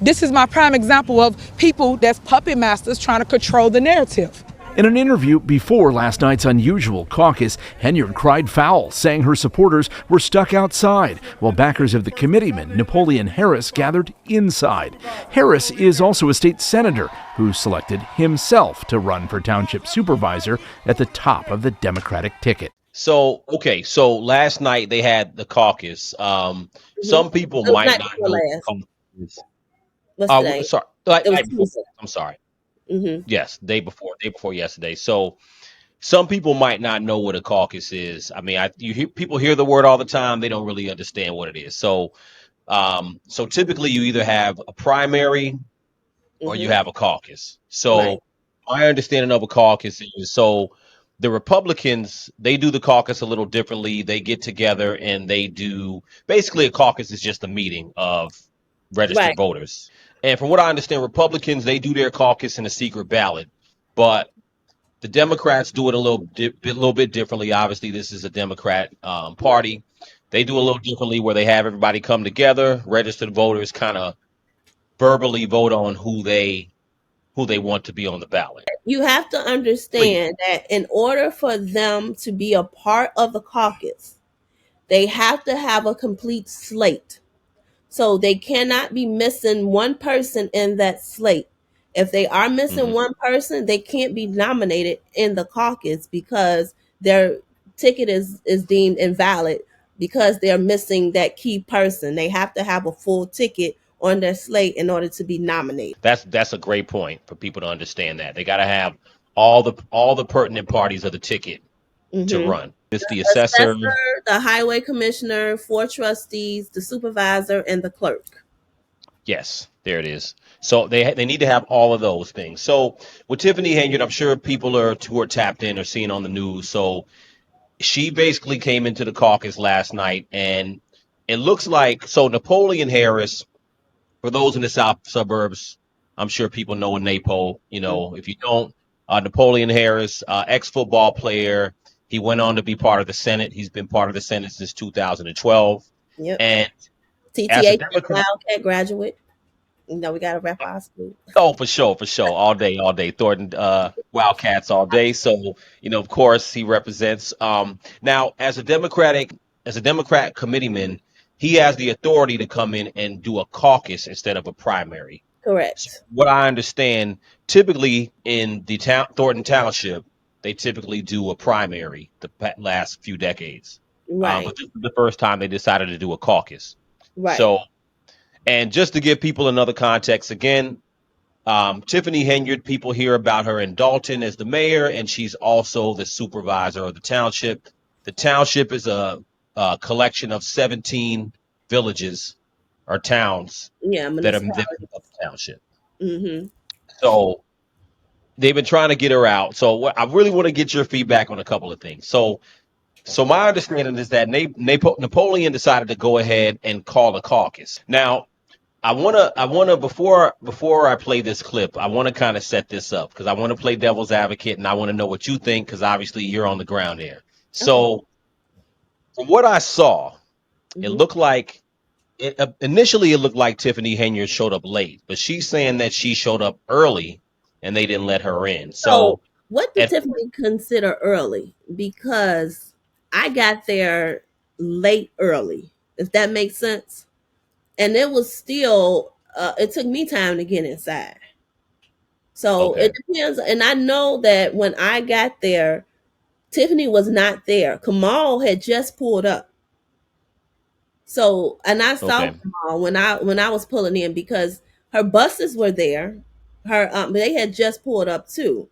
This is my prime example of people that's puppet masters trying to control the narrative. In an interview before last night's unusual caucus, Henyard cried foul, saying her supporters were stuck outside, while backers of the committeeman, Napoleon Harris, gathered inside. Harris is also a state senator who selected himself to run for township supervisor at the top of the Democratic ticket. So last night they had the caucus. Some people It was might night not before know last. what the caucus is. What's today? Sorry, It was night before. Tuesday. I'm sorry. Mm-hmm. Yes, day before yesterday. So some people might not know what a caucus is. I mean, people hear the word all the time. They don't really understand what it is. So typically you either have a primary or you have a caucus. So Right. my understanding of a caucus is, so the Republicans, they do the caucus a little differently. They get together and they do, basically a caucus is just a meeting of registered Right. voters. And from what I understand, Republicans, they do their caucus in a secret ballot, but the Democrats do it a little bit differently. Obviously, this is a Democrat party. They do a little differently where they have everybody come together, registered voters kind of verbally vote on who they want to be on the ballot. You have to Please. understand that in order for them to be a part of the caucus, they have to have a complete slate. So they cannot be missing one person in that slate. If they are missing one person, they can't be nominated in the caucus because their ticket is deemed invalid because they're missing that key person. They have to have a full ticket on their slate in order to be nominated. That's a great point for people to understand that. They got to have all the pertinent parties of the ticket to Mm-hmm. run. It's the assessor. The highway commissioner, 4 trustees, the supervisor, and the clerk. Yes, there it is. So they need to have all of those things. So with Tiffany Henyard, I'm sure people who are tapped in or seeing on the news. So she basically came into the caucus last night, and it looks like, so Napoleon Harris, for those in the south suburbs, I'm sure people know a Napo. You know, if you don't, Napoleon Harris, ex-football player. He went on to be part of the Senate. He's been part of the Senate since 2012. Yep. And as a TTA Democrat, Wildcat graduate. You know, we got to rep our school. oh, for sure, all day, Thornton Wildcats all day. So, of course, he represents. Now, as a Democrat committeeman, he has the authority to come in and do a caucus instead of a primary. So Correct. what I understand, typically in the Thornton Township, they typically do a primary the last few decades. Right. But this is the first time they decided to do a caucus. Right. So, and just to give people another context, again, Tiffany Henyard, people hear about her in Dolton as the mayor, and she's also the supervisor of the township. The township is a collection of 17 villages or towns Yeah, that are municipality. of the township. Mm-hmm. So they've been trying to get her out. So I really want to get your feedback on a couple of things. So my understanding is that Napoleon decided to go ahead and call a caucus. Now, I wanna before I play this clip, I want to kind of set this up because I want to play devil's advocate and I want to know what you think because obviously you're on the ground there. So from what I saw, it looked like initially it looked like Tiffany Henyard showed up late, but she's saying that she showed up early and they didn't let her in. So what did at- Tiffany consider early? Because I got there late early, if that makes sense. And it was still, it took me time to get inside. So Okay. it depends. And I know that when I got there, Tiffany was not there. Kamal had just pulled up. So, and I saw Okay. Kamal when I was pulling in because her buses were there. They had just pulled up too,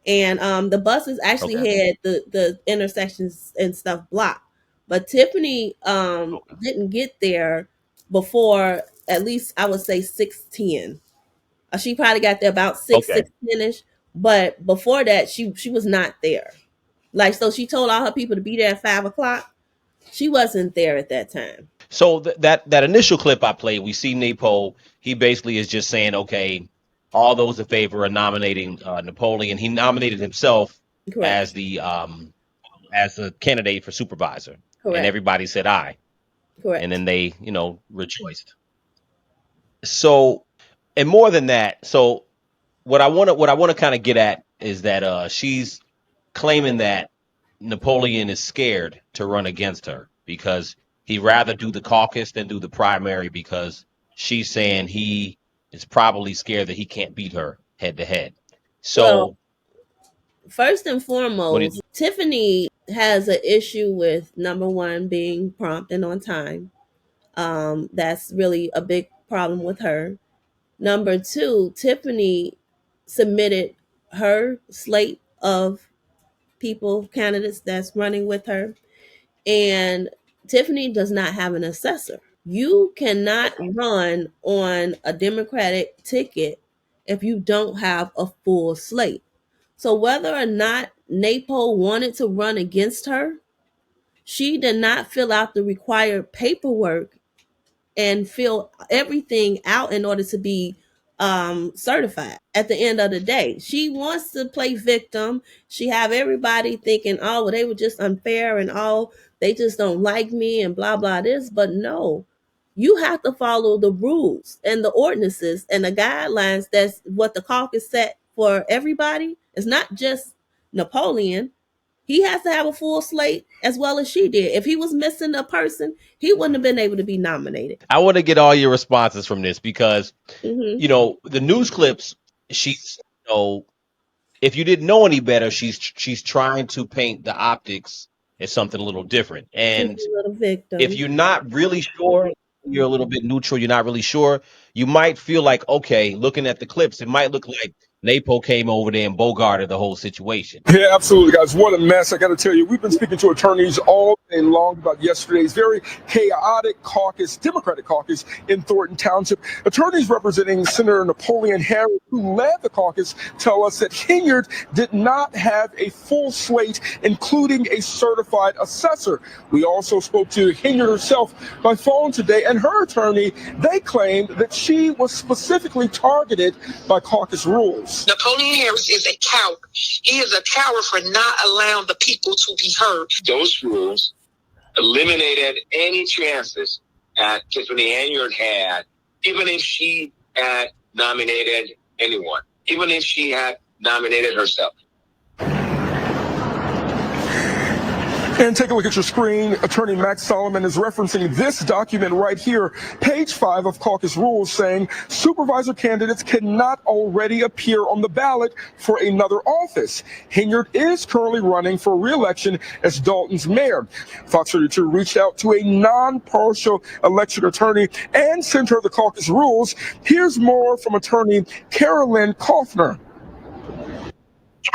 and the buses actually had the intersections and stuff blocked. But Tiffany didn't get there before at least I would say 6:10. She probably got there about 6:10ish, but before that she was not there. Like, so she told all her people to be there at 5 o'clock. She wasn't there at that time. So that initial clip I played, we see Napo. He basically is just saying, okay, all those in favor of nominating Napoleon. He nominated himself Correct. as a candidate for supervisor, Correct. and everybody said aye, Correct. and then they rejoiced. So and more than that, so what I want to kind of get at is that she's claiming that Napoleon is scared to run against her because he'd rather do the caucus than do the primary because she's saying he is probably scared that he can't beat her head to head. Well, So first and what do you, foremost, Tiffany has an issue with number one being prompt and on time. That's really a big problem with her. Number two, Tiffany submitted her slate of people, candidates that's running with her, and Tiffany does not have an assessor. You cannot run on a Democratic ticket if you don't have a full slate. So whether or not NAPO wanted to run against her, she did not fill out the required paperwork and fill everything out in order to be certified. At the end of the day, she wants to play victim. She have everybody thinking, oh, well, they were just unfair and all, they just don't like me and blah blah this. But no, you have to follow the rules and the ordinances and the guidelines. That's what the caucus set for everybody. It's not just Napoleon. He has to have a full slate as well as she did. If he was missing a person, he wouldn't have been able to be nominated. I want to get all your responses from this because Hmm. the news clips. She's if you didn't know any better, she's trying to paint the optics as something a little different. She's And a little if victim. you're not really sure, you're a little bit neutral, you're not really sure, you might feel like, okay, looking at the clips, it might look like Napo came over there and bogarted the whole situation. Yeah, absolutely, guys. What a mess. I got to tell you, we've been speaking to attorneys all day long about yesterday's very chaotic caucus, Democratic caucus in Thornton Township. Attorneys representing Senator Napoleon Henyard, who led the caucus, tell us that Henyard did not have a full slate, including a certified assessor. We also spoke to Henyard herself by phone today, and her attorney, they claimed that she was specifically targeted by caucus rules. Napoleon Harris is a coward. He is a coward for not allowing the people to be heard. Those rules eliminated any chances that Tiffany Henyard had, even if she had nominated anyone, even if she had nominated herself. And take a look at your screen. Attorney Max Solomon is referencing this document right here, page 5 of caucus rules, saying supervisor candidates cannot already appear on the ballot for another office. Henyard is currently running for re-election as Dolton's mayor. Fox 32 reached out to a non-partial election attorney and sent her the caucus rules. Here's more from attorney Carolyn Kaufner.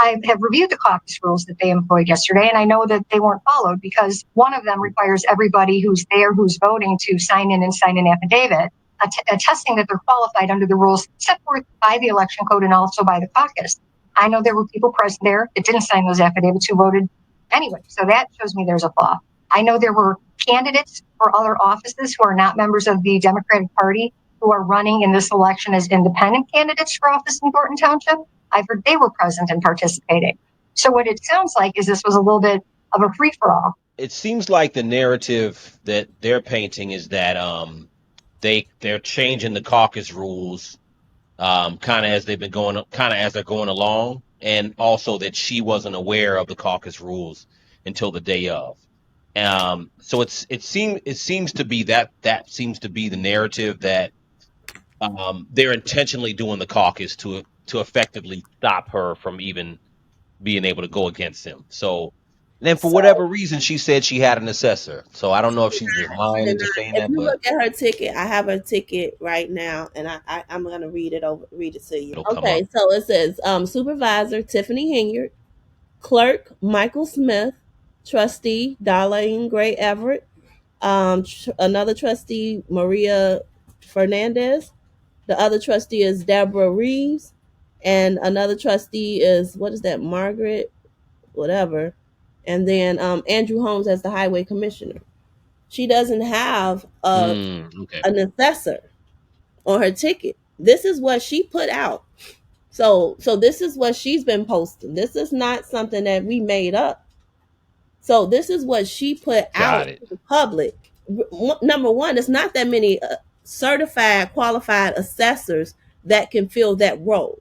I have reviewed the caucus rules that they employed yesterday, and I know that they weren't followed because one of them requires everybody who's there, who's voting, to sign in and sign an affidavit attesting that they're qualified under the rules set forth by the election code and also by the caucus. I know there were people present there that didn't sign those affidavits who voted anyway, so that shows me there's a flaw. I know there were candidates for other offices who are not members of the Democratic Party who are running in this election as independent candidates for office in Thornton Township. I've heard they were present and participating. So what it sounds like is this was a little bit of a free-for-all. It seems like the narrative that they're painting is that they're changing the caucus rules kind of as they're going along, and also that she wasn't aware of the caucus rules until the day of. So it seems to be that seems to be the narrative, that they're intentionally doing the caucus to effectively stop her from even being able to go against him. So then, for whatever reason, she said she had an assessor. So I don't know if she's just lying and just saying If that. you But look at her ticket, I have her ticket right now, and I'm gonna read it to you. It'll come Okay, up. so it says Supervisor Tiffany Henyard, Clerk Michael Smith, Trustee Darlene Gray Everett, another trustee Maria Fernandez, the other trustee is Deborah Reeves, and another trustee is, what is that, Margaret whatever, and then Andrew Holmes as the highway commissioner. She doesn't have Okay. an assessor on her ticket. This is what she put out. So this is what she's been posting. This is not something that we made up. So this is what she put out Got it. to the public. Number one, it's not that many certified, qualified assessors that can fill that role.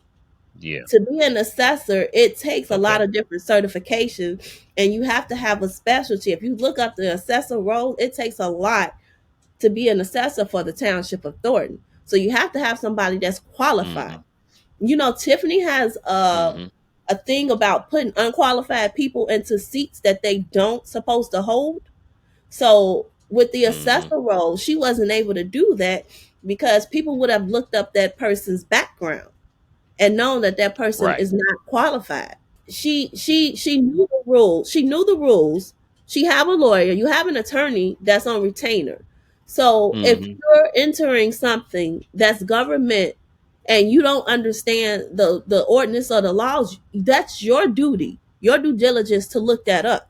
Yeah. To be an assessor, it takes a lot Okay. of different certifications, and you have to have a specialty. If you look up the assessor role, it takes a lot to be an assessor for the township of Thornton. So you have to have somebody that's qualified. Tiffany has a thing about putting unqualified people into seats that they don't supposed to hold. So with the assessor role, she wasn't able to do that because people would have looked up that person's background and known that that person Right. is not qualified. She knew the rules. She knew the rules. She have a lawyer. You have an attorney that's on retainer. So if you're entering something that's government and you don't understand the ordinance or the laws, that's your duty, your due diligence to look that up.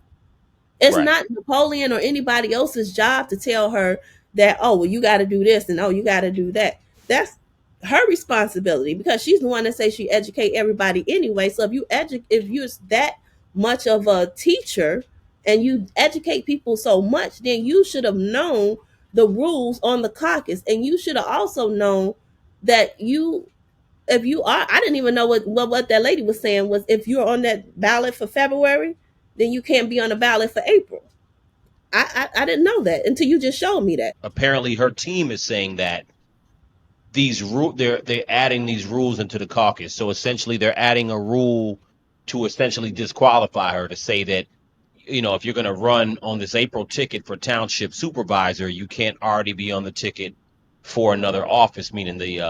It's Right. not Napoleon or anybody else's job to tell her that, oh, well, you got to do this and oh, you got to do that. That's her responsibility because she's the one that says she educate everybody anyway. So if you're that much of a teacher and you educate people so much, then you should have known the rules on the caucus, and you should have also known that if you are, I didn't even know what that lady was saying was if you're on that ballot for February, then you can't be on the ballot for April. I didn't know that until you just showed me that. Apparently, her team is saying that they're adding these rules into the caucus. So essentially, they're adding a rule to essentially disqualify her, to say that, if you're going to run on this April ticket for township supervisor, you can't already be on the ticket for another office, meaning the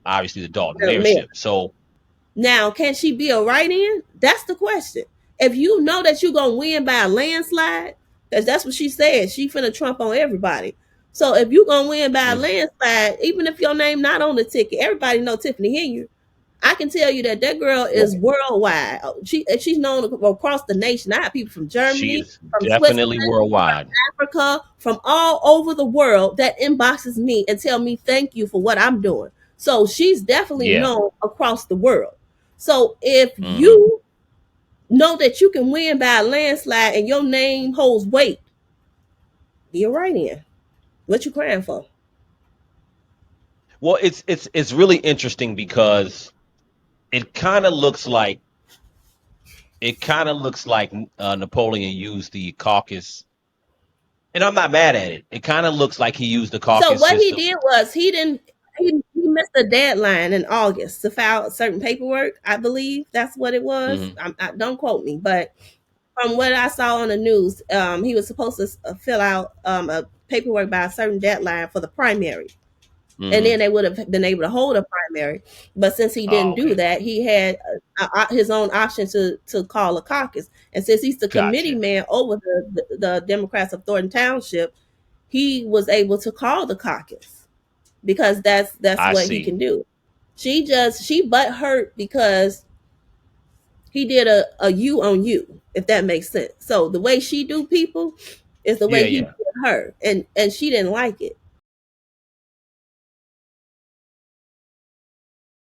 obviously the Dolton mayorship. So now, can she be a write-in? That's the question. If you know that you're gonna win by a landslide, because that's what she said, she finna trump on everybody. So if you're gonna win by a landslide, even if your name not on the ticket, everybody know Tiffany Henyard. I can tell you that girl is worldwide. She's known across the nation. I have people from Germany, she's from definitely Switzerland, worldwide. from Africa, from all over the world that inboxes me and tell me thank you for what I'm doing. So she's definitely known across the world. So if you know that you can win by a landslide and your name holds weight, you're right in. What you crying for? Well, it's really interesting because it kind of looks like Napoleon used the caucus, and I'm not mad at it. It kind of looks like he used the caucus. So what system. he did was he missed the deadline in August to file certain paperwork. I believe that's what it was. Don't quote me, but from what I saw on the news, he was supposed to fill out a paperwork by a certain deadline for the primary. And then they would have been able to hold a primary. But since he didn't do that, he had his own option to call a caucus. And since he's the committee man over the Democrats of Thornton Township, he was able to call the caucus because that's what he can do. She butt hurt because he did a you on you, if that makes sense. So the way she do people is the way he did her, and she didn't like it.